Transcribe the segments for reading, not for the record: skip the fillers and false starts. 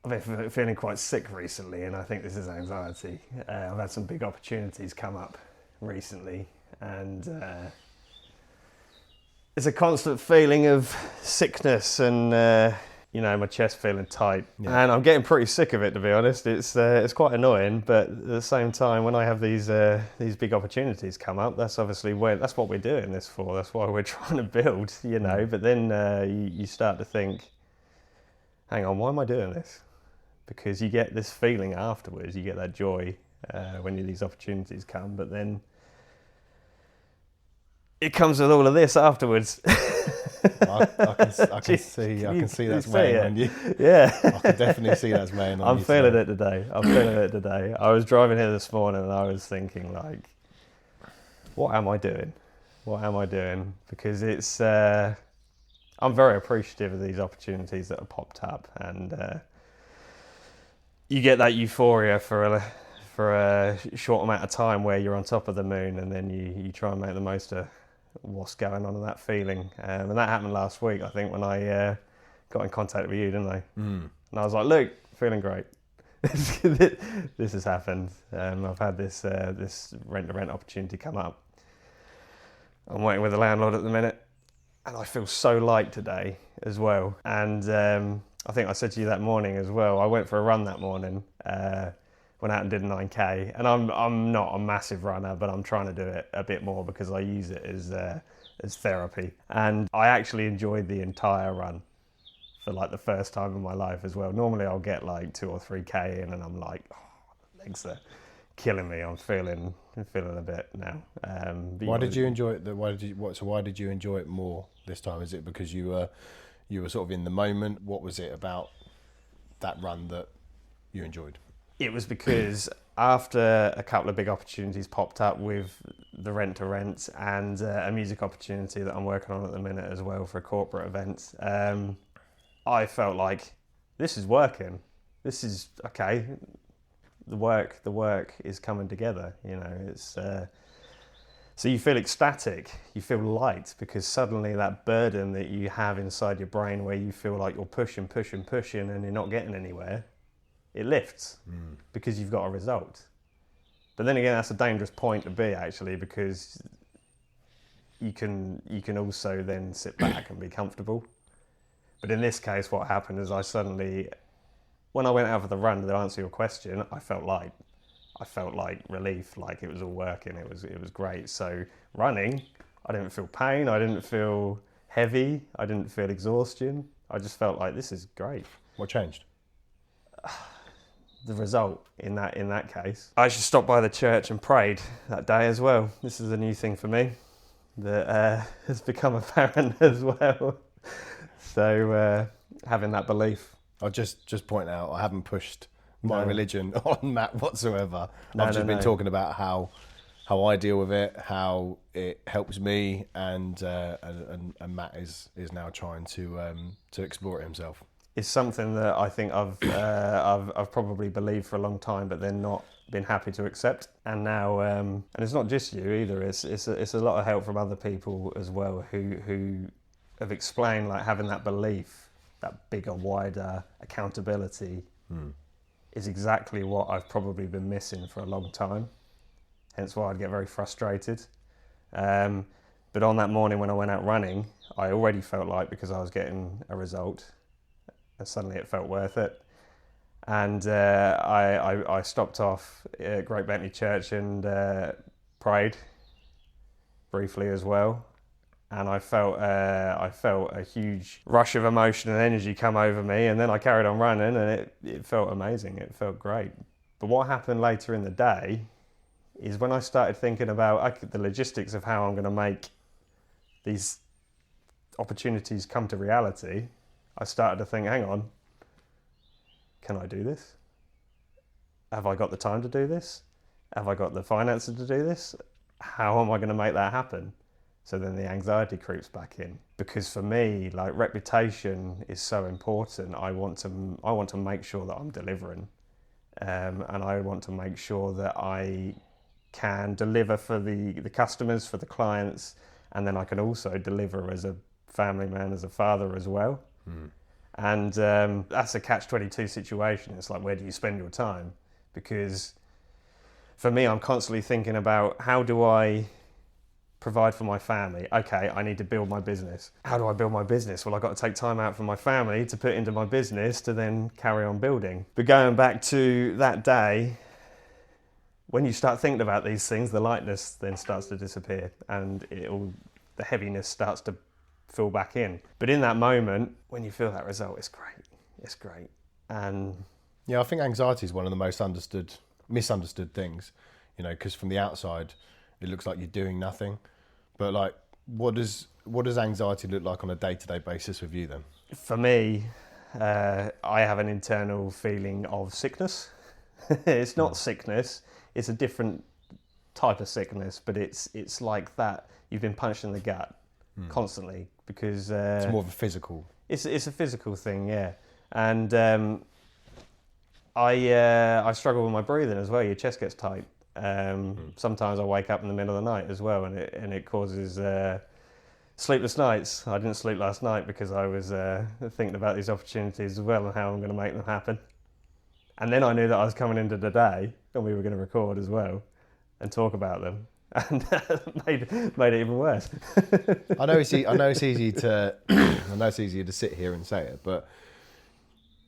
I've been feeling quite sick recently, and I think this is anxiety. I've had some big opportunities come up recently, and it's a constant feeling of sickness and my chest feeling tight. Yeah. And I'm getting pretty sick of it, to be honest. It's quite annoying, but at the same time, when I have these big opportunities come up, that's obviously that's what we're doing this for. That's why we're trying to build, But then you start to think, hang on, why am I doing this? Because you get this feeling afterwards, you get that joy when these opportunities come, but then it comes with all of this afterwards. I can see that's weighing on you. Yeah. I can definitely see that's weighing on you. I'm feeling it today. I was driving here this morning and I was thinking, like, what am I doing? Because I'm very appreciative of these opportunities that have popped up, and you get that euphoria for a short amount of time where you're on top of the moon, and then you try and make the most of what's going on in that feeling. And that happened last week, I think, when I got in contact with you, didn't I? And I was like, Luke, feeling great. This has happened. I've had this rent-to-rent opportunity come up. I'm waiting with the landlord at the minute, and I feel so light today as well. And I think I said to you that morning as well, I went for a run that morning, went out and did a 9k, and I'm not a massive runner, but I'm trying to do it a bit more because I use it as therapy. And I actually enjoyed the entire run for like the first time in my life as well. Normally I'll get like 2 or 3k in and I'm like, oh, legs are killing me. I'm feeling a bit now. Why did you enjoy it? Why did you enjoy it more this time? Is it because you were sort of in the moment? What was it about that run that you enjoyed? It was because after a couple of big opportunities popped up with the rent-to-rent and a music opportunity that I'm working on at the minute as well for a corporate event, I felt like this is working. This is okay. The work is coming together. It's so you feel ecstatic, you feel light, because suddenly that burden that you have inside your brain where you feel like you're pushing and you're not getting anywhere, it lifts because you've got a result. But then again, that's a dangerous point to be, actually, because you can also then sit back and be comfortable. But in this case, what happened is when I went out for the run, to answer your question, I felt light. I felt like relief, like it was all working. It was great. So running, I didn't feel pain. I didn't feel heavy. I didn't feel exhaustion. I just felt like this is great. What changed? The result in that case. I actually stopped by the church and prayed that day as well. This is a new thing for me that has become apparent as well. So having that belief. I'll just point out, I haven't pushed my religion on Matt whatsoever. I've just been talking about how I deal with it, how it helps me, and Matt is now trying to explore it himself. It's something that I think I've probably believed for a long time, but then not been happy to accept. And now, and it's not just you either. It's a lot of help from other people as well who have explained, like, having that belief, that bigger, wider accountability is exactly what I've probably been missing for a long time. Hence why I'd get very frustrated. But on that morning when I went out running, I already felt like, because I was getting a result, and suddenly it felt worth it. And I stopped off at Great Bentley Church and prayed briefly as well. And I felt a huge rush of emotion and energy come over me, and then I carried on running, and it felt amazing. It felt great. But what happened later in the day is when I started thinking about the logistics of how I'm going to make these opportunities come to reality, I started to think, hang on, can I do this? Have I got the time to do this? Have I got the finances to do this? How am I going to make that happen? So then the anxiety creeps back in, because for me, like, reputation is so important. I want to make sure that I'm delivering, and I want to make sure that I can deliver for the customers, for the clients, and then I can also deliver as a family man, as a father as well. And that's a catch-22 situation. It's like, where do you spend your time? Because for me, I'm constantly thinking about, how do I provide for my family? Okay, I need to build my business. How do I build my business? Well, I've got to take time out from my family to put into my business to then carry on building. But going back to that day, when you start thinking about these things, the lightness then starts to disappear, and the heaviness starts to fill back in. But in that moment, when you feel that result, it's great. It's great. And yeah, I think anxiety is one of the most misunderstood things, because from the outside, it looks like you're doing nothing. But like, what does anxiety look like on a day-to-day basis with you then? For me, I have an internal feeling of sickness. It's not sickness. It's a different type of sickness, but it's like that. You've been punched in the gut constantly, because it's more of a physical. It's a physical thing, yeah. And I struggle with my breathing as well. Your chest gets tight. Sometimes I wake up in the middle of the night as well, and it causes sleepless nights. I didn't sleep last night because I was thinking about these opportunities as well and how I'm going to make them happen. And then I knew that I was coming into the day and we were going to record as well and talk about them, and made it even worse. I know it's easy to sit here and say it, but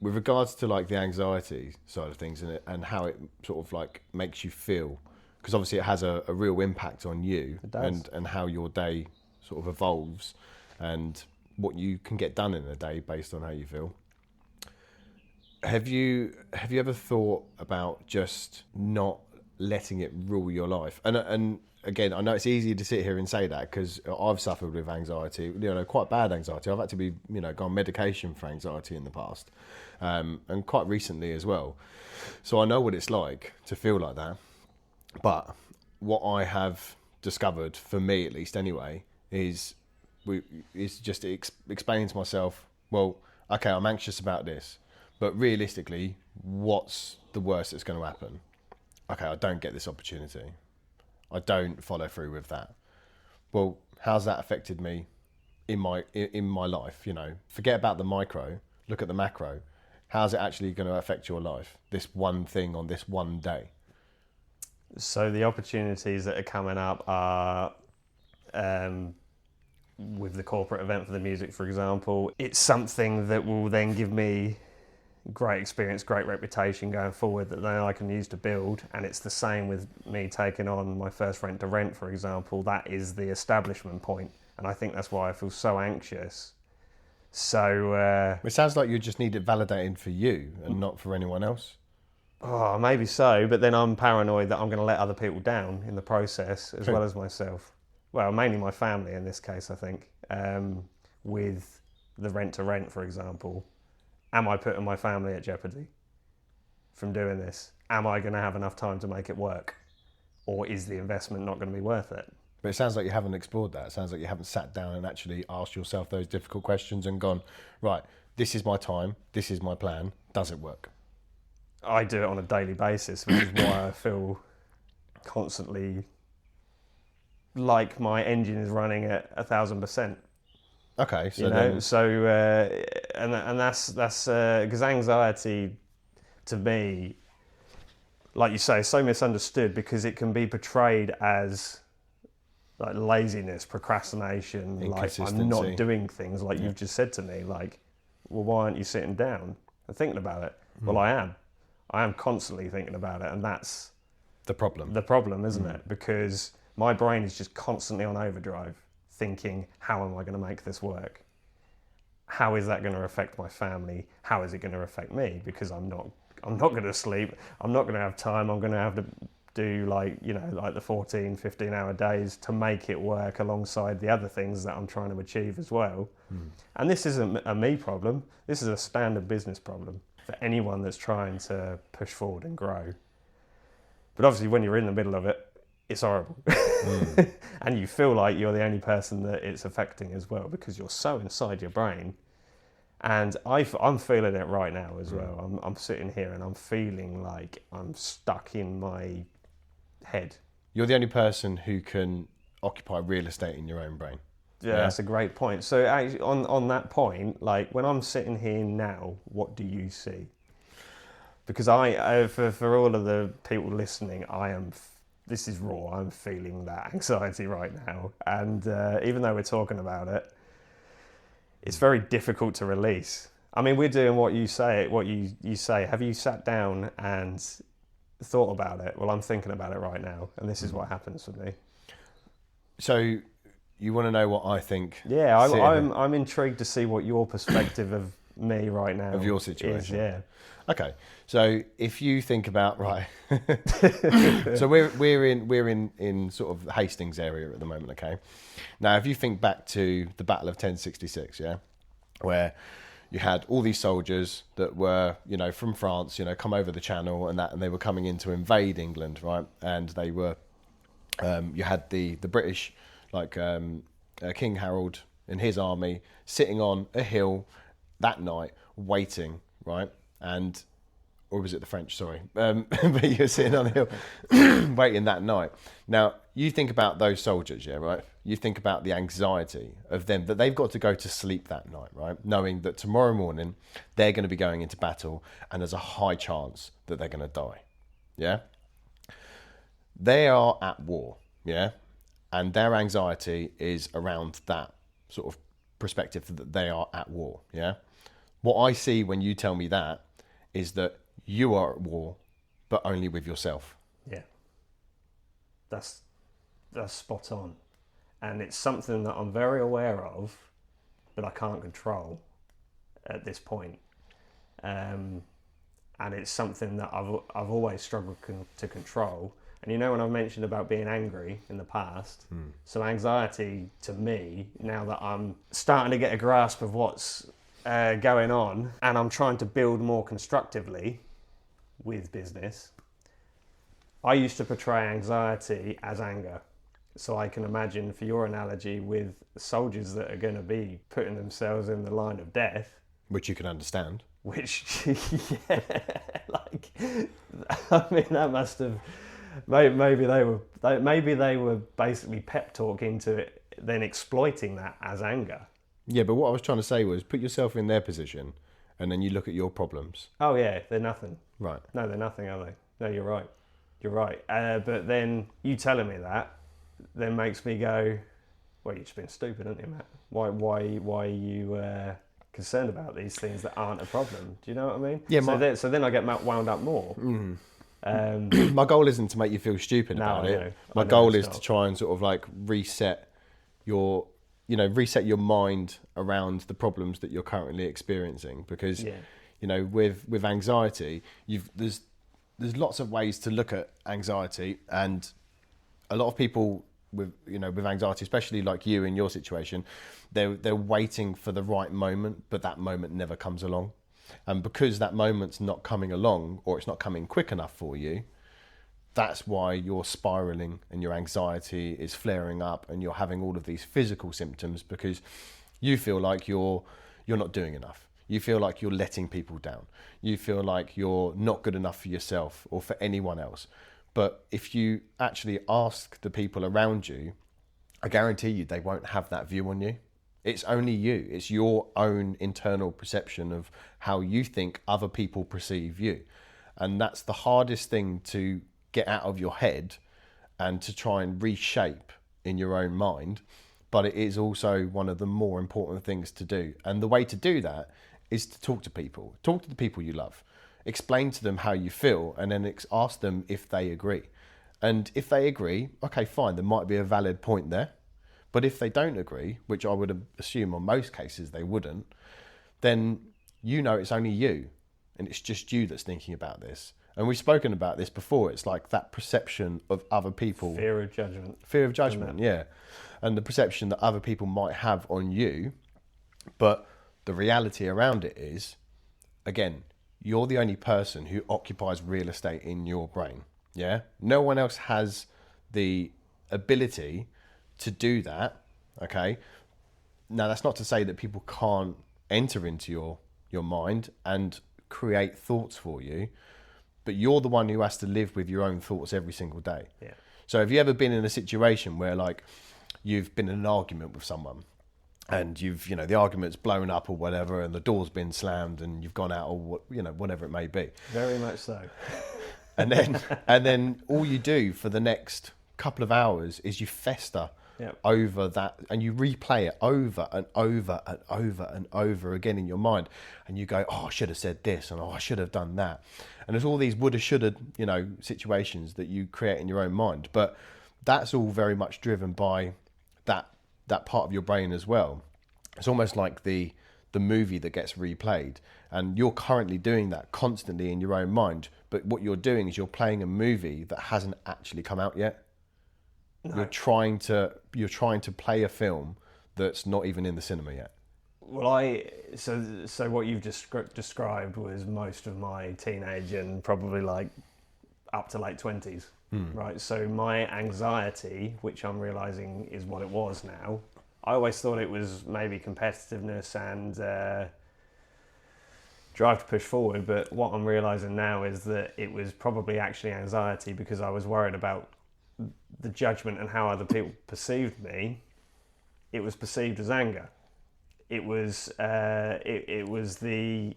with regards to like the anxiety side of things and how it sort of like makes you feel, because obviously it has a real impact on you and how your day sort of evolves and what you can get done in a day based on how you feel. Have you ever thought about just not letting it rule your life? And again, I know it's easy to sit here and say that because I've suffered with anxiety, quite bad anxiety. I've had to be, go on medication for anxiety in the past, and quite recently as well. So I know what it's like to feel like that. But what I have discovered, for me at least anyway, is just explaining to myself, well, okay, I'm anxious about this, but realistically, what's the worst that's going to happen? Okay, I don't get this opportunity. I don't follow through with that. Well, how's that affected me in my life? Forget about the micro, look at the macro. How's it actually going to affect your life? This one thing on this one day. So the opportunities that are coming up are with the corporate event for the music, for example. It's something that will then give me great experience, great reputation going forward that then I can use to build. And it's the same with me taking on my first rent to rent, for example. That is the establishment point, and I think that's why I feel so anxious. So it sounds like you just need it validating for you and not for anyone else. Oh, maybe so, but then I'm paranoid that I'm going to let other people down in the process as well as myself. Well, mainly my family in this case, I think. With the rent to rent, for example, am I putting my family at jeopardy from doing this? Am I going to have enough time to make it work? Or is the investment not going to be worth it? But it sounds like you haven't explored that. It sounds like you haven't sat down and actually asked yourself those difficult questions and gone, right, this is my time, this is my plan, does it work? I do it on a daily basis, which is why I feel constantly like my engine is running at 1,000%. Okay, so and that's because anxiety, to me, like you say, is so misunderstood because it can be portrayed as like laziness, procrastination, like I'm not doing things, like you've just said to me, like, well, why aren't you sitting down and thinking about it? Well, I am constantly thinking about it, and that's the problem. The problem, isn't it? Because my brain is just constantly on overdrive, thinking, how am I going to make this work? How is that going to affect my family? How is it going to affect me? Because I'm not going to sleep. I'm not going to have time. I'm going to have to do like the 14, 15-hour days to make it work alongside the other things that I'm trying to achieve as well. And this isn't a me problem. This is a standard business problem for anyone that's trying to push forward and grow. But obviously when you're in the middle of it, it's horrible. And you feel like you're the only person that it's affecting as well because you're so inside your brain. And I'm feeling it right now as well. I'm sitting here and I'm feeling like I'm stuck in my head. You're the only person who can occupy real estate in your own brain. Yeah, that's a great point. So actually, on that point, like when I'm sitting here now, what do you see? Because for all of the people listening, this is raw. I'm feeling that anxiety right now, and even though we're talking about it, it's very difficult to release. I mean, we're doing what you say. Have you sat down and thought about it? Well, I'm thinking about it right now, and this is what happens for me. So, you want to know what I think? Yeah, I'm intrigued to see what your perspective of me right now of your situation is. Yeah. Okay, so if you think about so we're in sort of the Hastings area at the moment. Okay, now if you think back to the Battle of 1066, yeah, where you had all these soldiers that were, from France, come over the Channel and they were coming in to invade England, right? And they were, you had the British, like King Harold and his army sitting on a hill that night waiting, right? Or was it the French? Sorry. But you're sitting on a hill waiting that night. Now, you think about those soldiers, yeah, right? You think about the anxiety of them, that they've got to go to sleep that night, right? Knowing that tomorrow morning they're going to be going into battle and there's a high chance that they're going to die, yeah? They are at war, yeah? And their anxiety is around that sort of perspective that they are at war, yeah? What I see when you tell me that is that you are at war, but only with yourself. Yeah. That's spot on. And it's something that I'm very aware of, but I can't control at this point. And it's something that I've always struggled to control. And when I've mentioned about being angry in the past, so anxiety to me, now that I'm starting to get a grasp of what's going on, and I'm trying to build more constructively with business, I used to portray anxiety as anger. So I can imagine, for your analogy, with soldiers that are going to be putting themselves in the line of death, which you can understand. Which, yeah, like, I mean, that must have. Maybe they were basically pep talk into it, then exploiting that as anger. Yeah, but what I was trying to say was put yourself in their position, and then you look at your problems. Oh yeah, they're nothing. Right. No, they're nothing, are they? No, you're right. You're right. But then you telling me that then makes me go, well, you've just been stupid, haven't you, Matt? Why are you concerned about these things that aren't a problem? Do you know what I mean? Yeah. So then I get wound up more. My goal isn't to make you feel stupid about it. My goal is to try and sort of like reset your mind around the problems that you're currently experiencing, because with anxiety, there's lots of ways to look at anxiety, and a lot of people with anxiety, especially like you in your situation, they're waiting for the right moment, but that moment never comes along. And because that moment's not coming along, or it's not coming quick enough for you, that's why you're spiraling and your anxiety is flaring up and you're having all of these physical symptoms, because you feel like you're not doing enough. You feel like you're letting people down. You feel like you're not good enough for yourself or for anyone else. But if you actually ask the people around you, I guarantee you they won't have that view on you. It's only you. It's your own internal perception of how you think other people perceive you. And that's the hardest thing to get out of your head and to try and reshape in your own mind. But it is also one of the more important things to do. And the way to do that is to talk to people. Talk to the people you love. Explain to them how you feel, and then ask them if they agree. And if they agree, okay, fine, there might be a valid point there. But if they don't agree, which I would assume on most cases they wouldn't, then it's only you, and it's just you that's thinking about this. And we've spoken about this before. It's like that perception of other people. Fear of judgment. Fear of judgment, yeah. And the perception that other people might have on you. But the reality around it is, again, you're the only person who occupies real estate in your brain, yeah? No one else has the ability to do that, okay? Now, that's not to say that people can't enter into your mind and create thoughts for you, but you're the one who has to live with your own thoughts every single day. Yeah. So have you ever been in a situation where, like, you've been in an argument with someone and you've, the argument's blown up or whatever, and the door's been slammed, and you've gone out, or whatever it may be. Very much so. And then all you do for the next couple of hours is you fester over that, and you replay it over and over and over and over again in your mind, and you go, oh, I should have said this, and oh, I should have done that. And there's all these woulda, shoulda, situations that you create in your own mind, but that's all very much driven by that part of your brain as well. It's almost like the movie that gets replayed, and you're currently doing that constantly in your own mind, but what you're doing is you're playing a movie that hasn't actually come out yet. No. You're trying to play a film that's not even in the cinema yet. Well, so what you've just described was most of my teenage and probably like up to late 20s. Right, so my anxiety, which I'm realising is what it was now, I always thought it was maybe competitiveness and drive to push forward, but what I'm realising now is that it was probably actually anxiety, because I was worried about the judgment and how other people perceived me. It was perceived as anger. It was it was the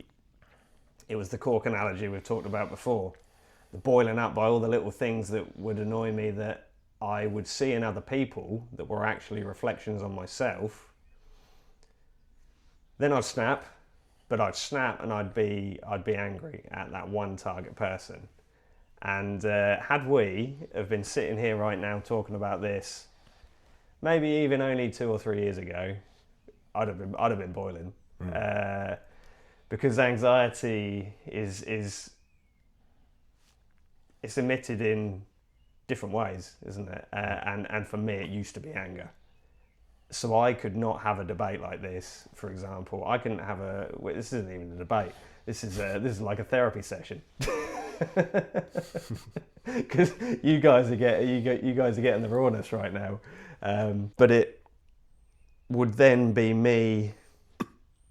cork analogy we've talked about before. The boiling up by all the little things that would annoy me that I would see in other people that were actually reflections on myself. Then I'd snap, but I'd snap and I'd be angry at that one target person. And had we have been sitting here right now talking about this, maybe even only 2 or 3 years ago, I'd have been boiling, because anxiety is it's emitted in different ways, isn't it? And for me, it used to be anger. So I could not have a debate like this, for example. I couldn't have this isn't even a debate. This is like a therapy session. Because you guys are getting the rawness right now. But it would then be me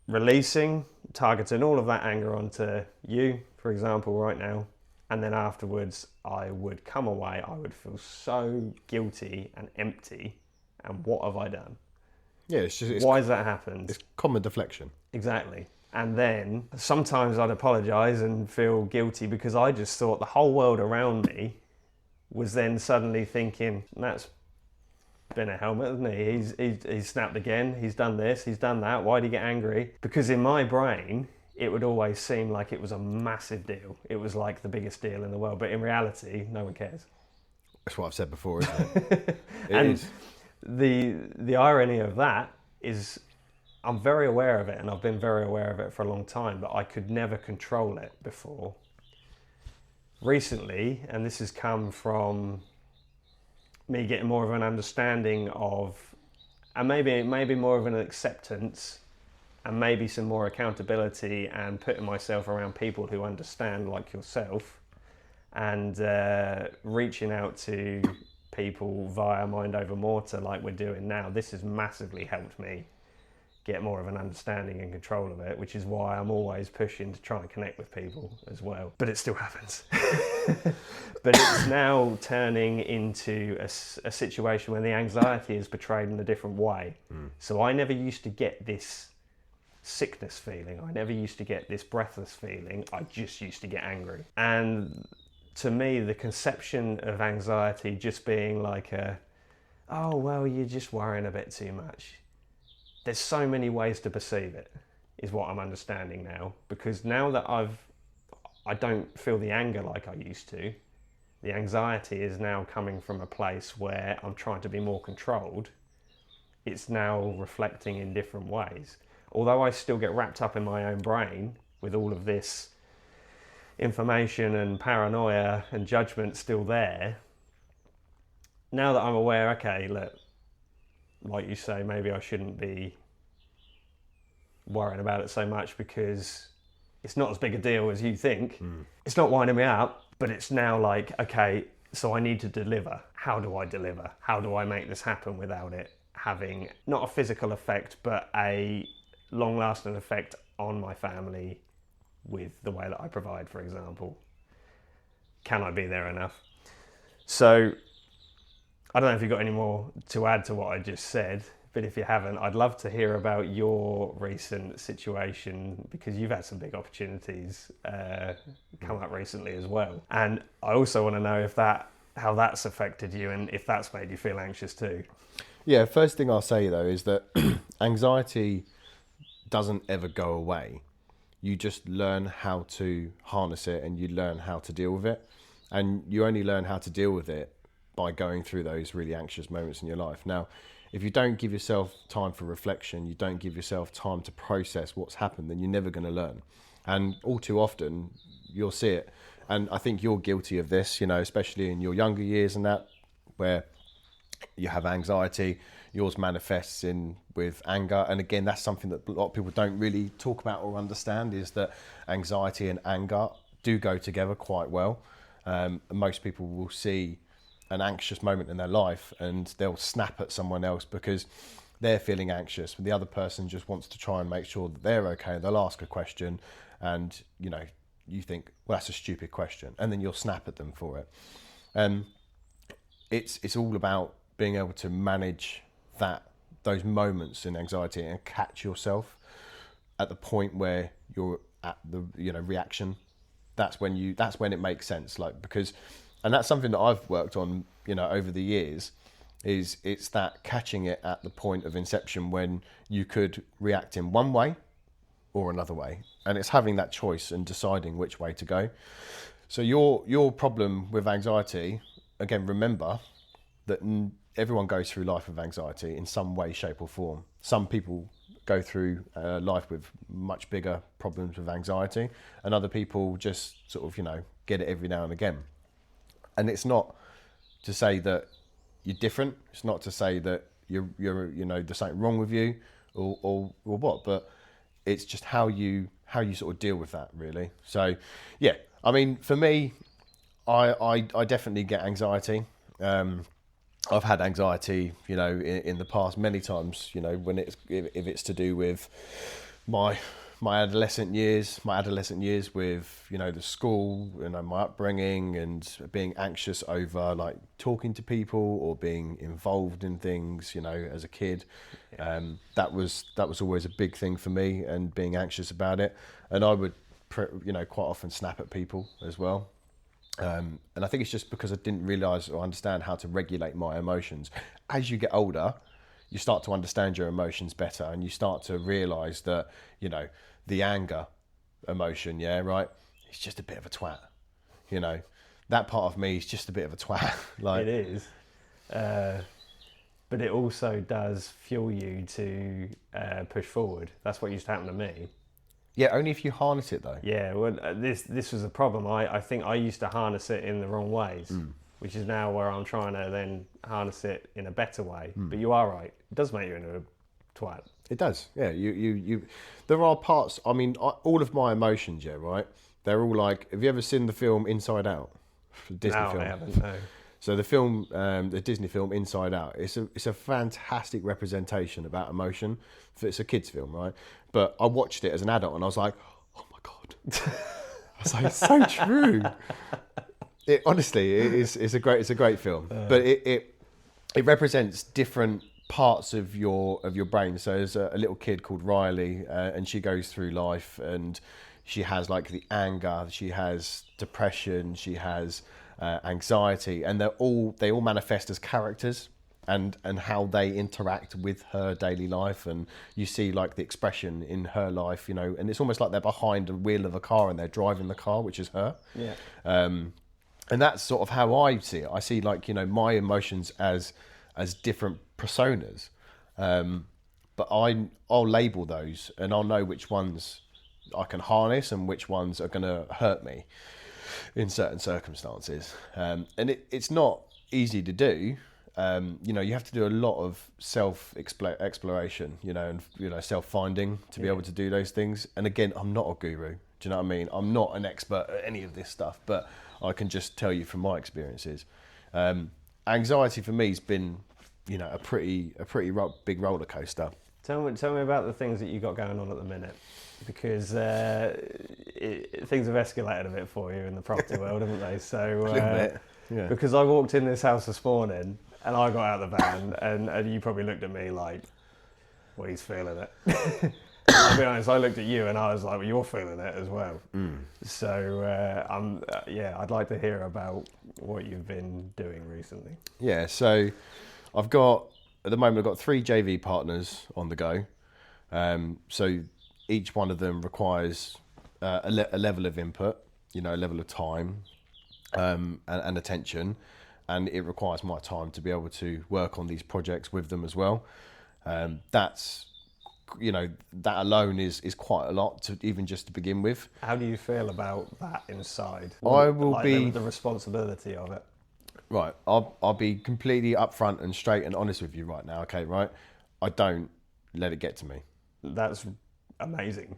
releasing, targeting all of that anger onto you, for example, right now. And then afterwards, I would come away, I would feel so guilty and empty. And what have I done? Yeah, why has that happened? It's common deflection. Exactly. And then sometimes I'd apologise and feel guilty because I just thought the whole world around me was then suddenly thinking, Matt's been a helmet, hasn't he? He's snapped again, he's done this, he's done that, why'd he get angry? Because in my brain, it would always seem like it was a massive deal. It was like the biggest deal in the world, but in reality, no one cares. That's what I've said before, isn't it? And the irony of that is I'm very aware of it, and I've been very aware of it for a long time, but I could never control it before. Recently, and this has come from me getting more of an understanding of, and maybe more of an acceptance, and maybe some more accountability, and putting myself around people who understand, like yourself, and reaching out to people via Mind Over Mortar like we're doing now. This has massively helped me get more of an understanding and control of it, which is why I'm always pushing to try and connect with people as well. But it still happens. But it's now turning into a situation where the anxiety is portrayed in a different way. So I never used to get this sickness feeling. I never used to get this breathless feeling. I just used to get angry. And to me, the conception of anxiety just being like oh, well, you're just worrying a bit too much. There's so many ways to perceive it, is what I'm understanding now. Because now that I don't feel the anger like I used to, the anxiety is now coming from a place where I'm trying to be more controlled. It's now reflecting in different ways. Although I still get wrapped up in my own brain with all of this information and paranoia and judgment still there, now that I'm aware, okay, look, like you say, maybe I shouldn't be worrying about it so much because it's not as big a deal as you think. It's not winding me up, but it's now like, okay, so I need to deliver. How do I deliver? How do I make this happen without it having not a physical effect, but a long-lasting effect on my family with the way that I provide, for example? Can I be there enough? So I don't know if you've got any more to add to what I just said, but if you haven't, I'd love to hear about your recent situation, because you've had some big opportunities come up recently as well. And I also want to know how that's affected you and if that's made you feel anxious too. Yeah, first thing I'll say though is that anxiety doesn't ever go away. You just learn how to harness it and you learn how to deal with it. And you only learn how to deal with it by going through those really anxious moments in your life. Now, if you don't give yourself time for reflection, you don't give yourself time to process what's happened, then you're never going to learn. And all too often, you'll see it. And I think you're guilty of this, you know, especially in your younger years and that, where you have anxiety, yours manifests in with anger. And again, that's something that a lot of people don't really talk about or understand, is that anxiety and anger do go together quite well. Most people will see an anxious moment in their life and they'll snap at someone else because they're feeling anxious, but the other person just wants to try and make sure that they're okay. They'll ask a question and, you know, you think, well, that's a stupid question, and then you'll snap at them for it. It's all about being able to manage those moments in anxiety and catch yourself at the point where you're at the, you know, reaction. That's when it makes sense, like, because, and that's something that I've worked on, you know, over the years, is it's that catching it at the point of inception when you could react in one way or another way, and it's having that choice and deciding which way to go. So your problem with anxiety, again, remember that everyone goes through life with anxiety in some way, shape or form. Some people go through life with much bigger problems with anxiety, and other people just sort of, you know, get it every now and again. And it's not to say that you're different. It's not to say that you're you know, there's something wrong with you or what, but it's just how you sort of deal with that, really. So yeah, I mean, for me, I definitely get anxiety. I've had anxiety, you know, in the past many times, you know, when if it's to do with my adolescent years with, you know, the school, you know, my upbringing and being anxious over like talking to people or being involved in things, you know, as a kid. That was always a big thing for me, and being anxious about it. And I would, you know, quite often snap at people as well. And I think it's just because I didn't realise or understand how to regulate my emotions. As you get older, you start to understand your emotions better, and you start to realise that, you know, the anger emotion, yeah, right, it's just a bit of a twat. You know, that part of me is just a bit of a twat. Like, it is. But it also does fuel you to push forward. That's what used to happen to me. Yeah, only if you harness it though. Yeah, well, this was a problem. I think I used to harness it in the wrong ways, which is now where I'm trying to then harness it in a better way. But you are right; it does make you into a twat. It does. Yeah, you. There are parts. I mean, all of my emotions. Yeah, right. They're all like. Have you ever seen the film Inside Out? The Disney film. I haven't. No. So the film, the Disney film Inside Out, it's a fantastic representation about emotion. It's a kids' film, right? But I watched it as an adult and I was like, oh my God. I was like, it's so true. It honestly, it's a great film. But it represents different parts of your brain. So there's a little kid called Riley, and she goes through life and she has like the anger, she has depression, she has anxiety, and they all manifest as characters and how they interact with her daily life. And you see like the expression in her life, you know, and it's almost like they're behind the wheel of a car and they're driving the car, which is her. Yeah. And that's sort of how I see it. I see like, you know, my emotions as different personas, but I'll label those and I'll know which ones I can harness and which ones are going to hurt me in certain circumstances. And it's not easy to do. You know, you have to do a lot of self-exploration, you know, and, you know, self-finding to be able to do those things. And again, I'm not a guru. Do you know what I mean? I'm not an expert at any of this stuff, but I can just tell you from my experiences. Anxiety for me has been, you know, a pretty big roller coaster. Tell me about the things that you got going on at the minute, because things have escalated a bit for you in the property world, haven't they? So, a little bit, yeah. Because I walked in this house this morning and I got out of the van and you probably looked at me like, Well, he's feeling it. I'll be honest, I looked at you and I was like, well, you're feeling it as well. So, I'd like to hear about what you've been doing recently. Yeah, so at the moment, I've got 3 JV partners on the go. So each one of them requires a level of input, a level of time and attention. And it requires my time to be able to work on these projects with them as well. That's, that alone is quite a lot to even just to begin with. How do you feel about that inside? I will like be the responsibility of it. Right. I'll be completely upfront and straight and honest with you right now. Okay, right. I don't let it get to me. That's amazing.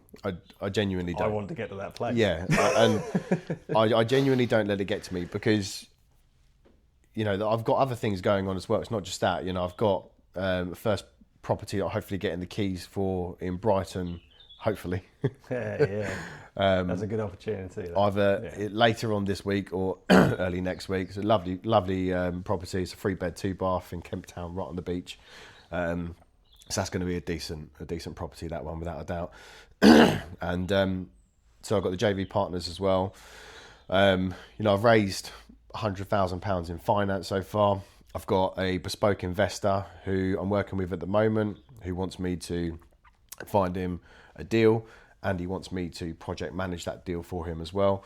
I genuinely don't. I want to get to that place. Yeah, and I genuinely don't let it get to me because, I've got other things going on as well. It's not just that. I've got a first property that I'm hopefully getting the keys for in Brighton, hopefully. Yeah. That's a good opportunity. Either later on this week or early next week. It's a lovely property. It's a 3-bed, 2-bath in Kemp Town, right on the beach. So that's going to be a decent property, that one, without a doubt. And so I've got the JV partners as well. I've raised £100,000 in finance so far. I've got a bespoke investor who I'm working with at the moment, who wants me to find him a deal, and he wants me to project manage that deal for him as well.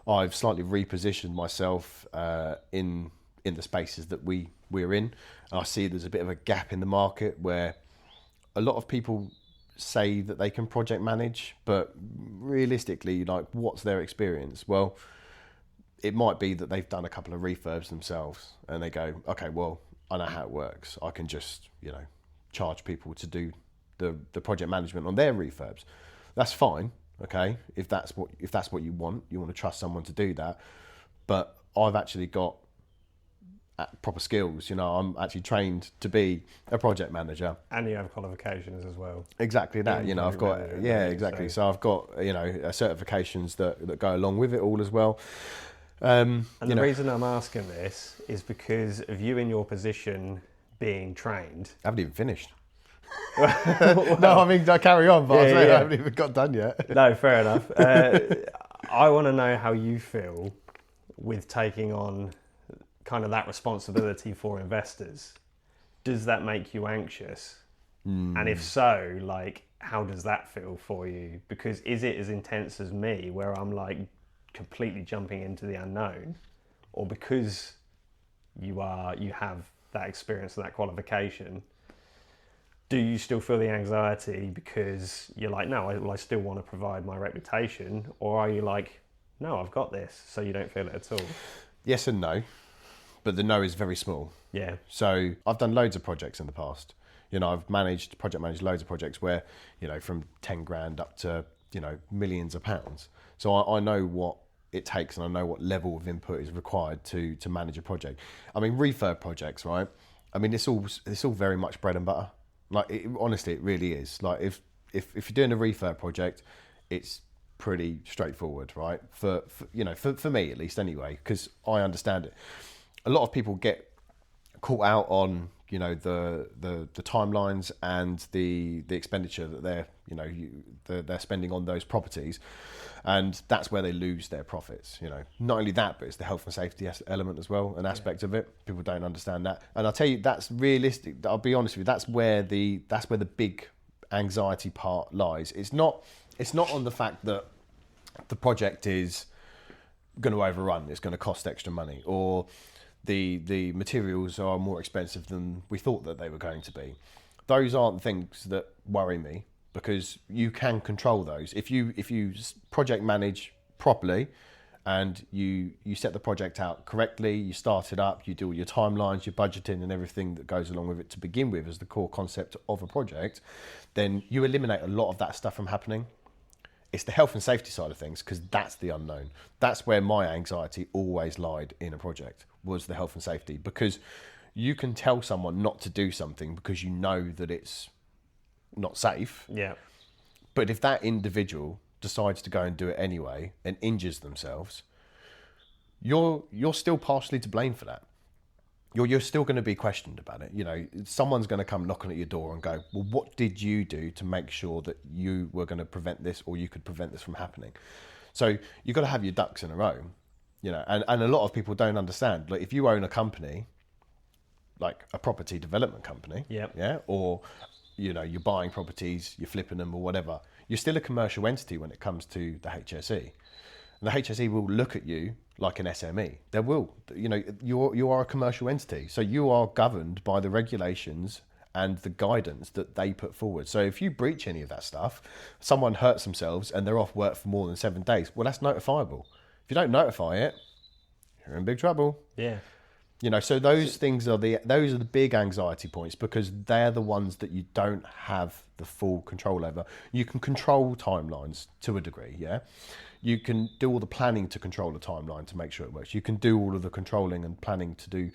I've slightly repositioned myself in the spaces that we're in. I see there's a bit of a gap in the market where a lot of people say that they can project manage, but realistically, like, what's their experience? Well, it might be that they've done a couple of refurbs themselves and they go, okay, well, I know how it works. I can just, charge people to do the project management on their refurbs. That's fine, okay? If that's what you want to trust someone to do that. But I've actually got proper skills. I'm actually trained to be a project manager. And you have qualifications as well. Exactly that. I've got exactly. So I've got certifications that go along with it all as well. And the reason I'm asking this is because of you in your position being trained. I haven't even finished. No, I mean, I carry on, but I haven't even got done yet. No, fair enough. I want to know how you feel with taking on kind of that responsibility for investors. Does that make you anxious? And if so, like, how does that feel for you? Because is it as intense as me, where I'm like completely jumping into the unknown, or because you have that experience and that qualification, do you still feel the anxiety because you're like, no, I still want to provide my reputation? Or are you like, no, I've got this, so you don't feel it at all? Yes and no, but the no is very small. Yeah. So I've done loads of projects in the past. I've project managed loads of projects where, from 10 grand up to, millions of pounds. So I know what it takes and I know what level of input is required to manage a project. I mean, refurb projects, right? I mean, it's all very much bread and butter. Like, honestly, it really is. Like, if you're doing a refurb project, it's pretty straightforward, right? For me at least, anyway, because I understand it. A lot of people get caught out on the timelines and the expenditure that they're spending on those properties, and that's where they lose their profits. Not only that, but it's the health and safety element as well, an aspect of it. People don't understand that, and I'll tell you, that's realistic. I'll be honest with you, that's where the big anxiety part lies. It's not on the fact that the project is going to overrun, it's going to cost extra money, or the materials are more expensive than we thought that they were going to be. Those aren't things that worry me, because you can control those. If you project manage properly and you set the project out correctly, you start it up, you do all your timelines, your budgeting and everything that goes along with it to begin with as the core concept of a project, then you eliminate a lot of that stuff from happening. It's the health and safety side of things, because that's the unknown. That's where my anxiety always lied in a project, was the health and safety. Because you can tell someone not to do something because you know that it's not safe. Yeah. But if that individual decides to go and do it anyway and injures themselves, you're still partially to blame for that. you're still going to be questioned about it. You know, someone's going to come knocking at your door and go, well, what did you do to make sure that you were going to prevent this, or you could prevent this from happening? So you've got to have your ducks in a row, you know, and a lot of people don't understand. Like, if you own a company, like a property development company, yeah, or, you know, you're buying properties, you're flipping them or whatever, you're still a commercial entity when it comes to the HSE. And the HSE will look at you like an SME. They will, you know, you are a commercial entity. So you are governed by the regulations and the guidance that they put forward. So if you breach any of that stuff, someone hurts themselves and they're off work for more than 7 days, well, that's notifiable. If you don't notify it, you're in big trouble. Yeah. You know, so those things are those are the big anxiety points, because they're the ones that you don't have the full control over. You can control timelines to a degree, yeah. You can do all the planning to control the timeline to make sure it works. You can do all of the controlling and planning to do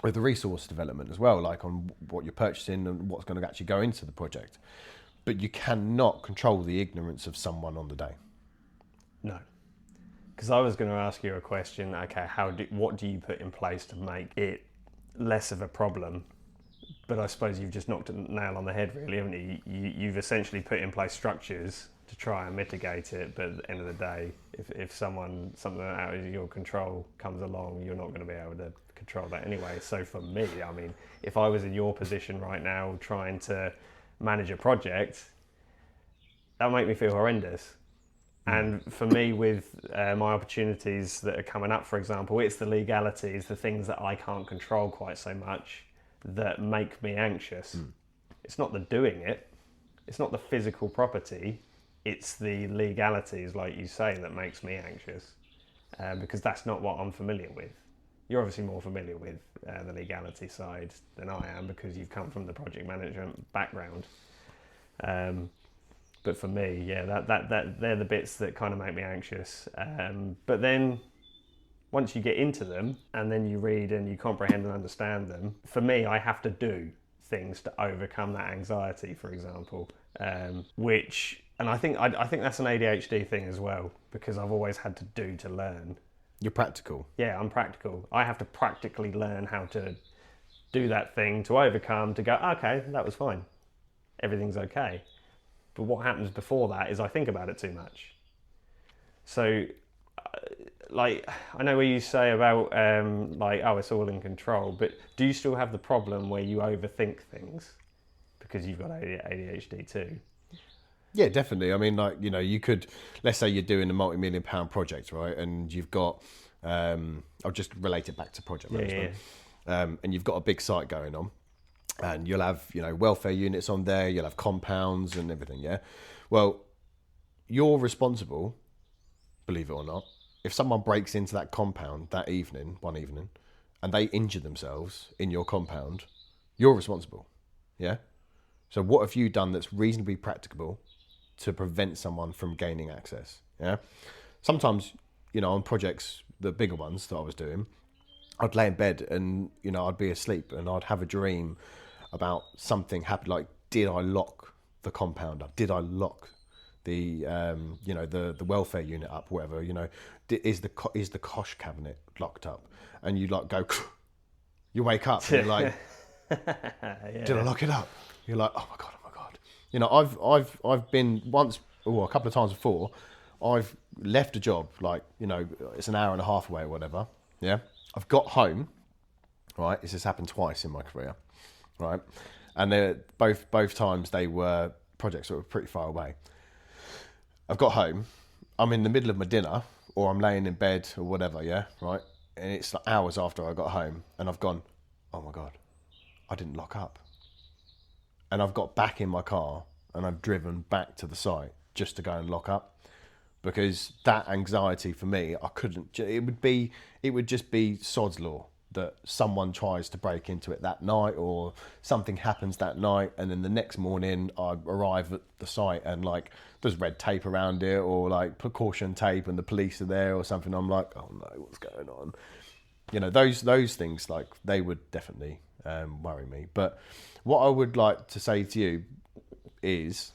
with the resource development as well, like on what you're purchasing and what's going to actually go into the project. But you cannot control the ignorance of someone on the day. No. Because I was going to ask you a question. Okay, what do you put in place to make it less of a problem? But I suppose you've just knocked a nail on the head, really, haven't you? You've essentially put in place structures to try and mitigate it. But at the end of the day, if something out of your control comes along, you're not going to be able to control that anyway. So for me, I mean, if I was in your position right now trying to manage a project, that would make me feel horrendous. And for me, with my opportunities that are coming up, for example, it's the legalities, the things that I can't control quite so much, that make me anxious. It's not the doing it, it's not the physical property, it's the legalities, like you say, that makes me anxious, because that's not what I'm familiar with. You're obviously more familiar with the legality side than I am, because you've come from the project management background. But for me, yeah, that they're the bits that kind of make me anxious. But then once you get into them and then you read and you comprehend and understand them, for me, I have to do things to overcome that anxiety, for example, and I think that's an ADHD thing as well, because I've always had to do to learn. You're practical. Yeah, I'm practical. I have to practically learn how to do that thing to overcome, to go, okay, that was fine. Everything's okay. But what happens before that is I think about it too much. So, like, I know what you say about, it's all in control, but do you still have the problem where you overthink things because you've got ADHD too? Yeah, definitely. I mean, like, you know, you could, let's say you're doing a multi-million-pound project, right? And you've got, I'll just relate it back to project management. Yeah. And you've got a big site going on. And you'll have, you know, welfare units on there, you'll have compounds and everything, yeah? Well, you're responsible, believe it or not, if someone breaks into that compound one evening, and they injure themselves in your compound, you're responsible, yeah? So what have you done that's reasonably practicable to prevent someone from gaining access, yeah? Sometimes, you know, on projects, the bigger ones that I was doing, I'd lay in bed and, you know, I'd be asleep and I'd have a dream about something happened, like, did I lock the compound up? Did I lock the, the welfare unit up, whatever, you know, is the cosh cabinet locked up? And you like go, you wake up and you're like, yeah. Did I lock it up? You're like, oh my God. You know, I've been once, or a couple of times before, I've left a job, like, you know, it's an hour and a half away or whatever, yeah? I've got home, right? This has happened twice in my career, right? And both times they were projects that were pretty far away. I've got home, I'm in the middle of my dinner, or I'm laying in bed or whatever, yeah, right? And it's like hours after I got home, and I've gone, oh my God, I didn't lock up. And I've got back in my car and I've driven back to the site just to go and lock up. Because that anxiety for me, it would just be sod's law that someone tries to break into it that night, or something happens that night, and then the next morning I arrive at the site and, like, there's red tape around it, or like precaution tape, and the police are there or something. I'm like, oh no, what's going on? You know, those things, like, they would definitely worry me. But what I would like to say to you is,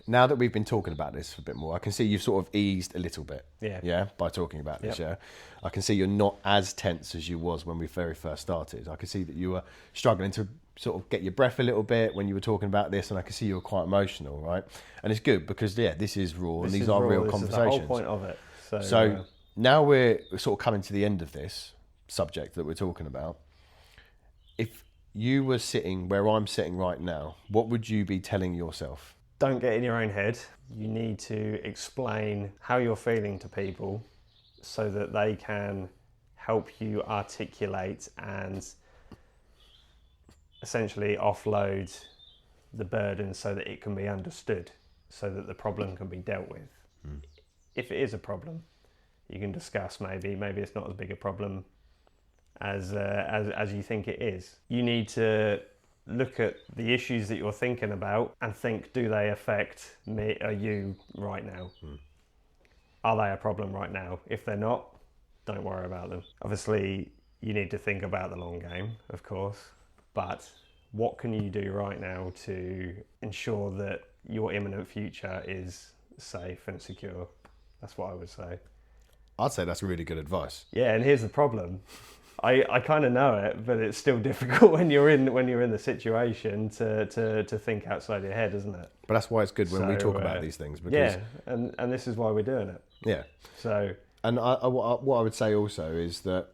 now that we've been talking about this a bit more, I can see you've sort of eased a little bit. Yeah. By talking about this, I can see you're not as tense as you was when we very first started. I can see that you were struggling to sort of get your breath a little bit when you were talking about this, and I can see you were quite emotional, right? And it's good because, this is raw, and these are real conversations. This is the whole point of it. So now we're sort of coming to the end of this subject that we're talking about. If you were sitting where I'm sitting right now, what would you be telling yourself? Don't get in your own head. You need to explain how you're feeling to people so that they can help you articulate and essentially offload the burden so that it can be understood, so that the problem can be dealt with. If it is a problem, you can discuss maybe it's not as big a problem as you think it is. You need to look at the issues that you're thinking about and think, do they affect me or you right now? Are they a problem right now? If they're not, don't worry about them. Obviously, you need to think about the long game, of course, but what can you do right now to ensure that your imminent future is safe and secure? That's what I would say. I'd say that's really good advice. Yeah, and here's the problem. I kind of know it, but it's still difficult when you're in the situation to think outside your head, isn't it? But that's why it's good when we talk about these things. Because, and this is why we're doing it. Yeah. So, and what I would say also is that,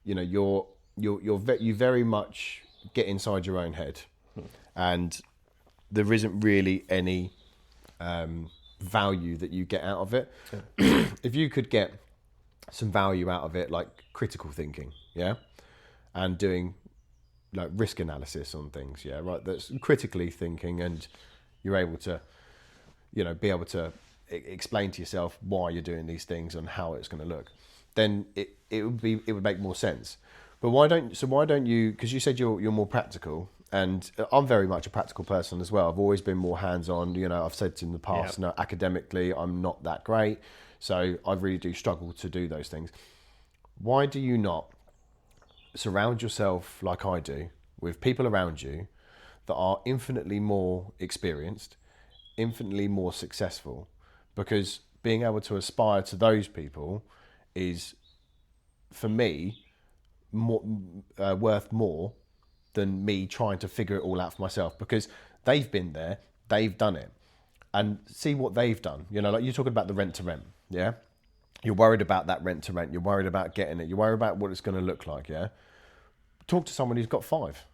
you very much get inside your own head, and there isn't really any value that you get out of it. Yeah. If you could get some value out of it, like critical thinking, and doing like risk analysis on things, right, that's critically thinking, and you're able to be able to explain to yourself why you're doing these things and how it's going to look, then it would make more sense. But why don't you, because you said you're more practical, and I'm very much a practical person as well. I've always been more hands-on. I've said in the past, academically I'm not that great, so I really do struggle to do those things. Why do you not surround yourself, like I do, with people around you that are infinitely more experienced, infinitely more successful? Because being able to aspire to those people is, for me, worth more than me trying to figure it all out for myself, because they've been there, they've done it, and see what they've done. Like you're talking about the rent to rent, You're worried about that rent to rent. You're worried about getting it. You're worried about what it's going to look like, Talk to someone who's got 5,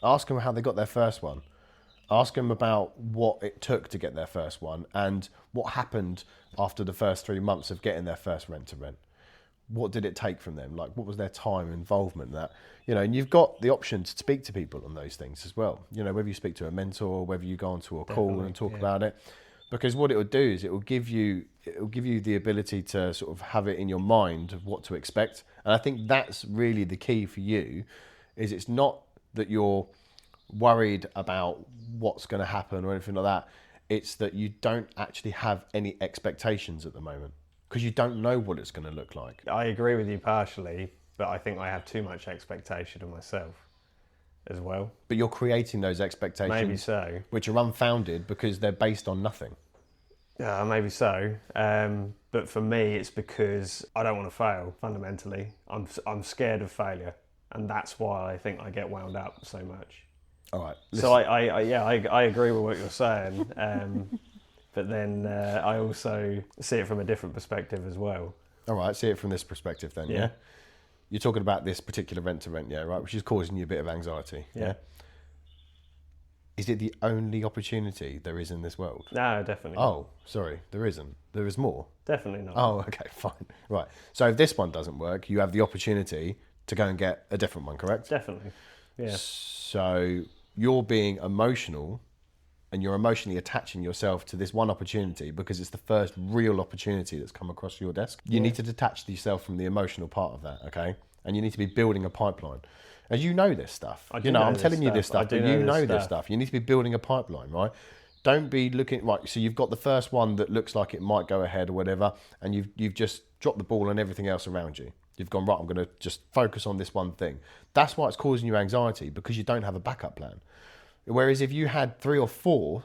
Ask them how they got their first one. Ask them about what it took to get their first one and what happened after the first 3 months of getting their first rent to rent. What did it take from them? Like, what was their time involvement in that? And you've got the option to speak to people on those things as well. Whether you speak to a mentor, whether you go onto a call and talk about it. Because what it will do is it will give you the ability to sort of have it in your mind of what to expect. And I think that's really the key for you, is it's not that you're worried about what's going to happen or anything like that. It's that you don't actually have any expectations at the moment, because you don't know what it's going to look like. I agree with you partially, but I think I have too much expectation of myself as well. But you're creating those expectations. Maybe so. Which are unfounded because they're based on nothing. Maybe so. But for me, it's because I don't want to fail, fundamentally. I'm scared of failure. And that's why I think I get wound up so much. All right. Listen. So I agree with what you're saying. But then I also see it from a different perspective as well. All right, see it from this perspective then, yeah? You're talking about this particular rent to rent, right? Which is causing you a bit of anxiety, yeah? Is it the only opportunity there is in this world? No, definitely not. Oh, sorry, there isn't. There is more? Definitely not. Oh, okay, fine. Right. So if this one doesn't work, you have the opportunity to go and get a different one, correct? Definitely, yeah. So you're being emotional, and you're emotionally attaching yourself to this one opportunity because it's the first real opportunity that's come across your desk. You need to detach yourself from the emotional part of that, okay? And you need to be building a pipeline. And you know this stuff. I'm telling you this stuff, but you know this stuff. You need to be building a pipeline, right? Don't be looking, right, so you've got the first one that looks like it might go ahead or whatever, and you've just dropped the ball on everything else around you. You've gone, right, I'm going to just focus on this one thing. That's why it's causing you anxiety, because you don't have a backup plan. Whereas if you had 3 or 4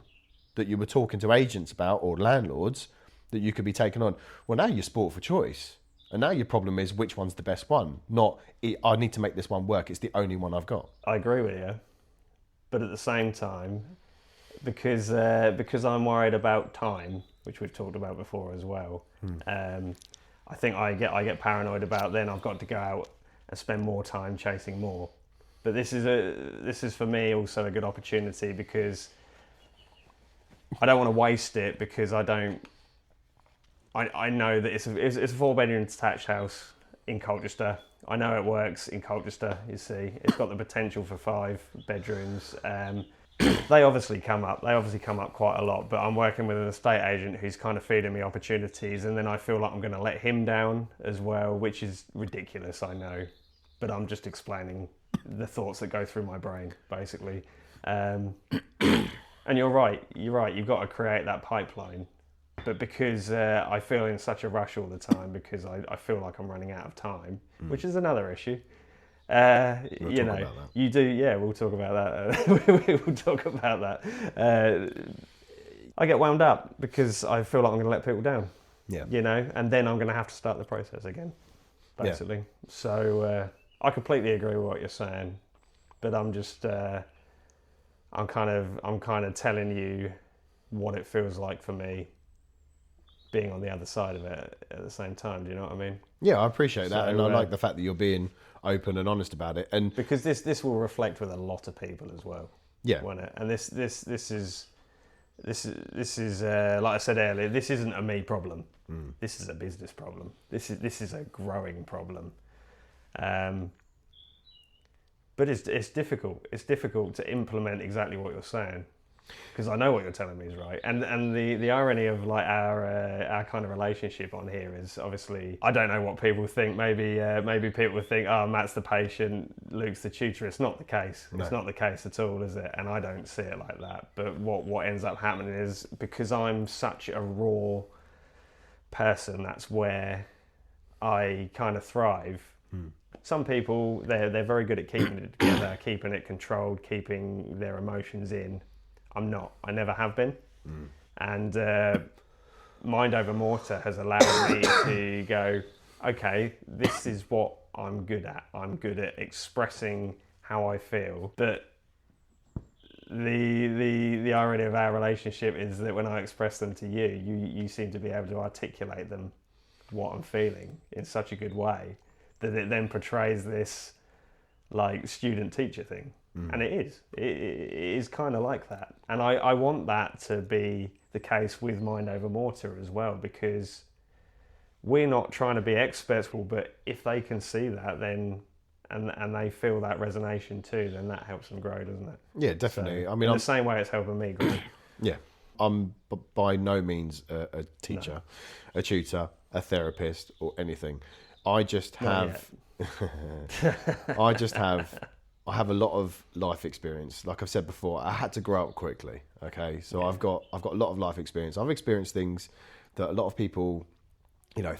that you were talking to agents about or landlords that you could be taken on. Well, now you're sport for choice. And now your problem is which one's the best one, not I need to make this one work. It's the only one I've got. I agree with you. But at the same time, because I'm worried about time, which we've talked about before as well, I think I get paranoid about then I've got to go out and spend more time chasing more. But this is for me also a good opportunity because I don't want to waste it because I know that it's a 4-bedroom detached house in Colchester. I know it works in Colchester, you see. It's got the potential for 5 bedrooms. They obviously come up quite a lot, but I'm working with an estate agent who's kind of feeding me opportunities, and then I feel like I'm going to let him down as well, which is ridiculous, I know. But I'm just explaining the thoughts that go through my brain, basically. And you're right, you've got to create that pipeline. But because I feel in such a rush all the time, because I feel like I'm running out of time, which is another issue. You do, yeah, we'll talk about that. We'll talk about that. I get wound up because I feel like I'm going to let people down. Yeah. And then I'm going to have to start the process again, basically. Yeah. So I completely agree with what you're saying, but I'm just, I'm kind of telling you what it feels like for me being on the other side of it at the same time. Do you know what I mean? Yeah, I appreciate that, and I like the fact that you're being open and honest about it. And because this will reflect with a lot of people as well. Yeah, won't it? And this is like I said earlier, this isn't a me problem. This is a business problem. This is a growing problem. But it's difficult. It's difficult to implement exactly what you're saying. Because I know what you're telling me is right, and the irony of like our kind of relationship on here is obviously I don't know what people think. Maybe people would think, oh, Matt's the patient, Luke's the tutor. It's not the case. No. It's not the case at all, is it? And I don't see it like that. But what ends up happening is because I'm such a raw person, that's where I kind of thrive. Some people they're very good at keeping it together, keeping it controlled, keeping their emotions in. I'm not. I never have been. And Mind Over Mortar has allowed me to go, okay, this is what I'm good at. I'm good at expressing how I feel. But the irony of our relationship is that when I express them to you seem to be able to articulate them, what I'm feeling, in such a good way that it then portrays this like student-teacher thing. And it is kind of like that. And I want that to be the case with Mind Over Mortar as well, because we're not trying to be experts, but if they can see that, then and they feel that resonation too, then that helps them grow, doesn't it? Yeah, definitely. So, I mean, the same way it's helping me grow. Yeah, I'm by no means a teacher, a tutor, a therapist, or anything. I just have, I have a lot of life experience. Like I've said before, I had to grow up quickly. Okay, so I've got a lot of life experience. I've experienced things that a lot of people,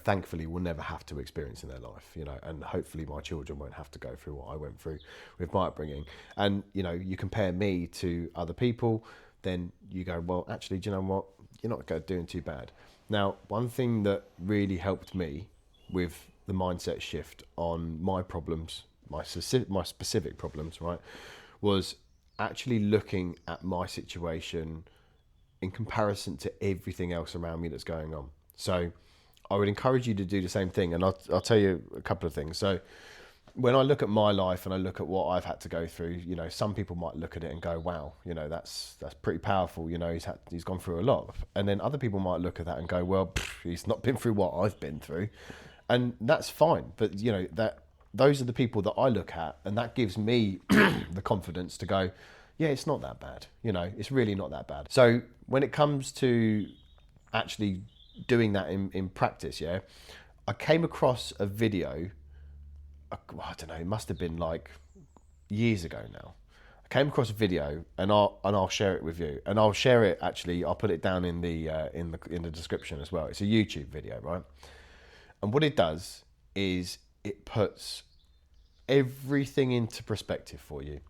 thankfully will never have to experience in their life. And hopefully my children won't have to go through what I went through with my upbringing. And you compare me to other people, then you go, well, actually, do you know what? You're not doing too bad. Now, one thing that really helped me with the mindset shift on my problems, my specific problems, right, was actually looking at my situation in comparison to everything else around me that's going on. So I would encourage you to do the same thing, and I'll tell you a couple of things. So when I look at my life and I look at what I've had to go through, some people might look at it and go, wow, that's pretty powerful. He's gone through a lot. And then other people might look at that and go, well, he's not been through what I've been through. And that's fine. But, those are the people that I look at, and that gives me the confidence to go, yeah, it's not that bad. It's really not that bad. So when it comes to actually doing that in practice, I came across a video, I don't know, it must have been like years ago now. I came across a video, and I'll share it with you, and I'll share it actually. I'll put it down in the description as well. It's a YouTube video, right? And what it does is it puts everything into perspective for you,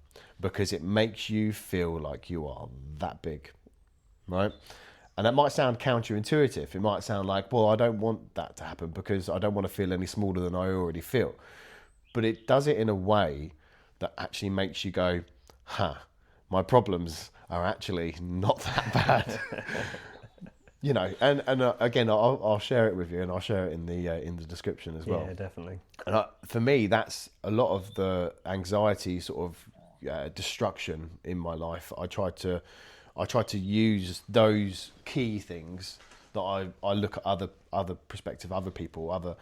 because it makes you feel like you are that big. right? And that might sound counterintuitive. It might sound like, well, I don't want that to happen because I don't want to feel any smaller than I already feel. But it does it in a way that actually makes you go, my problems are actually not that bad. You know, and again, I'll share it with you, and I'll share it in the description as well. Yeah, definitely. And for me, that's a lot of the anxiety sort of destruction in my life. I try to use those key things that I look at other perspective, other people, other,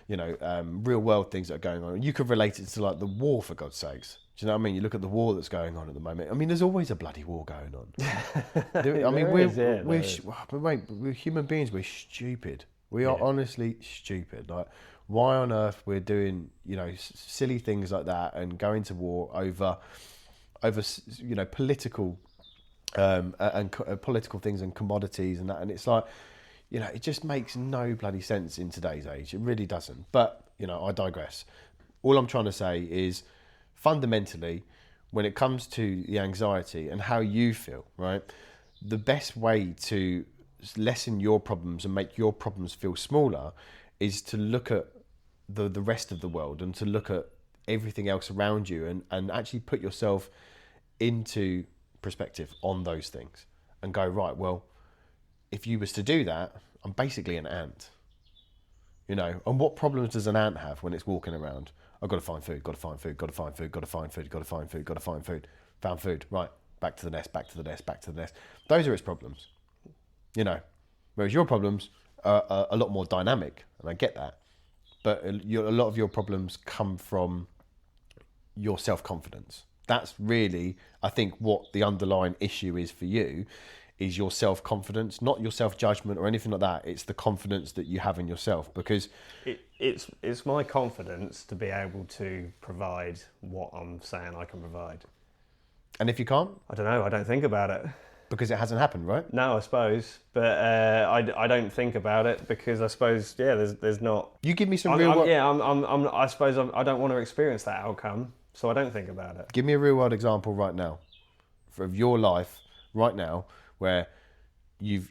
you know, real world things that are going on. You could relate it to like the war, for God's sakes. Do you know what I mean? You look at the war that's going on at the moment. I mean, there's always a bloody war going on. I mean, we're human beings. We're stupid. We are honestly stupid. Like, why on earth we're doing, you know, silly things like that and going to war over, you know, political political things and commodities and that. And it's like, you know, it just makes no bloody sense in today's age. It really doesn't. But, you know, I digress. All I'm trying to say is, fundamentally, when it comes to the anxiety and how you feel, right, the best way to lessen your problems and make your problems feel smaller is to look at the rest of the world and to look at everything else around you and actually put yourself into perspective on those things and go, right, well, if you was to do that, I'm basically an ant. You know, and what problems does an ant have when it's walking around? I've got to find food, got to find food, got to find food, got to find food, got to find food, got to find food. Found food, right, back to the nest, back to the nest, back to the nest. Those are its problems, you know. Whereas your problems are a lot more dynamic, and I get that. But a lot of your problems come from your self-confidence. That's really, I think, what the underlying issue is for you, is your self-confidence, not your self-judgment or anything like that. It's the confidence that you have in yourself, because it's my confidence to be able to provide what I'm saying I can provide. And if you can't? I don't know. I don't think about it. Because it hasn't happened, right? No, I suppose. But I don't think about it because I suppose, there's not... You give me some I suppose I don't want to experience that outcome, so I don't think about it. Give me a real world example right now of your life right now where you've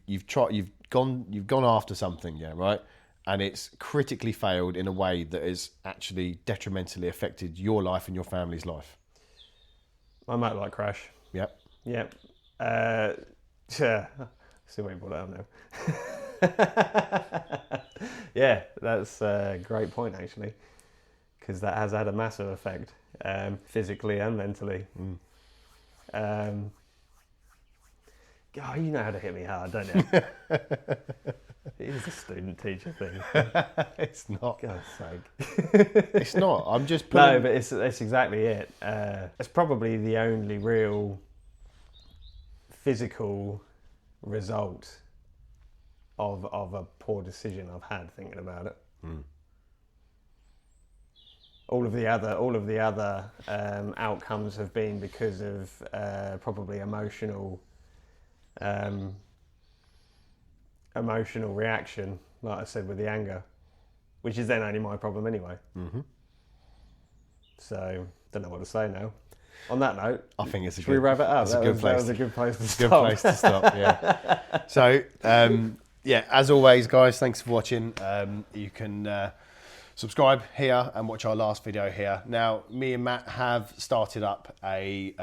gone after something, yeah, right? And it's critically failed in a way that has actually detrimentally affected your life and your family's life. My motorbike crash. Yep. Yep. Yeah. See what you brought it up now. Yeah, that's a great point actually, because that has had a massive effect, physically and mentally. God, you know how to hit me hard, don't you? It is a student-teacher thing. It's not. God's sake. It's not. I'm just putting... No, but it's exactly it. It's probably the only real physical result of a poor decision I've had thinking about it. All of the other outcomes have been because of probably emotional reaction, like I said, with the anger, which is then only my problem anyway. So, don't know what to say now. On that note, I think it's a should we wrap it up? That was a good place to stop. Good place to stop, yeah. So, as always, guys, thanks for watching. You can subscribe here and watch our last video here. Now, me and Matt have started up a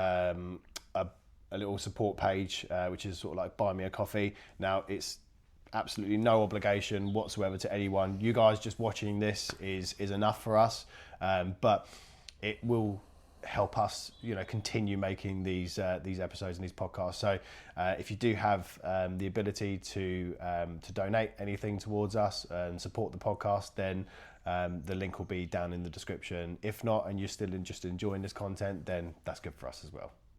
little support page, which is sort of like buy me a coffee. Now, it's absolutely no obligation whatsoever to anyone. You guys just watching this is enough for us, but it will help us, continue making these episodes and these podcasts. So if you do have the ability to donate anything towards us and support the podcast, then the link will be down in the description. If not, and you're still just enjoying this content, then that's good for us as well.